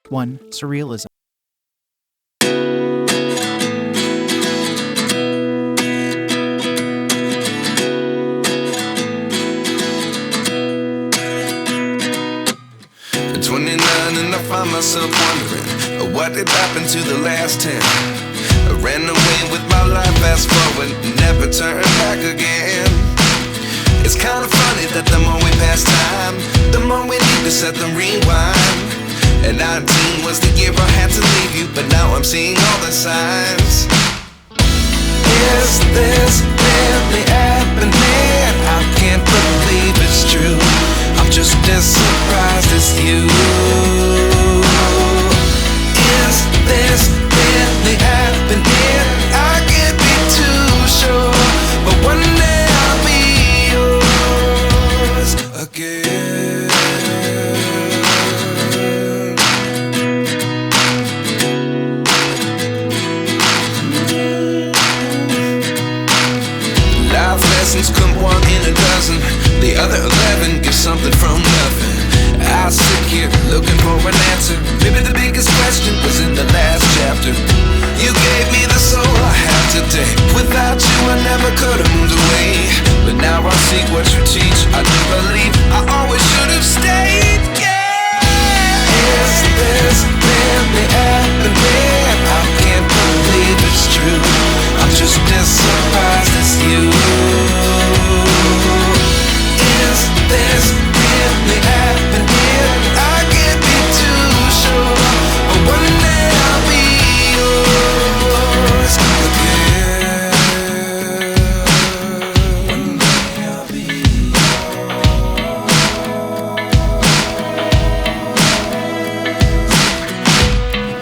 1. Surrealism. At 29 and I find myself wondering what did happen to the last 10. I ran away with my life, fast forward, never turn back again. It's kind of funny that the more we pass time, the more we need to set them rewind. And 19 was the year I had to leave you, but now I'm seeing all the signs. Is this really happening? I can't believe it's true. I'm just as surprised as you. Is this really happening? I can't be too sure, but one day I'll be yours again. Life lessons come one in a dozen. The other 11 give something from nothing. I sit here looking for an answer. Maybe the biggest question was in the last chapter. You gave me the soul I have today. Without you I never could have moved away. But now I see what you teach. I do believe I always should have stayed. Yeah. Is this really happening? I can't believe it's true. I'm just as surprised as you. Is this really happening? I can't be too sure, but one day I'll be yours again. One day I'll be yours.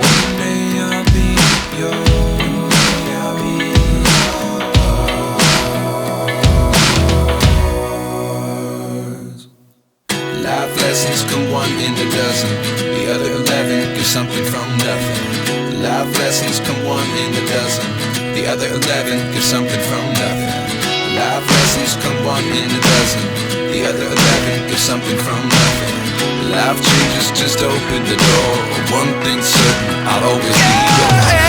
One day I'll be yours. One day I'll be yours. Life lessons come one in a dozen. The other 11 give something from nothing. Life lessons come one in a dozen. The other 11 give something from nothing. Life lessons come one in a dozen. The other 11 give something from nothing. Life changes just open the door. One thing's certain, I'll always be yours.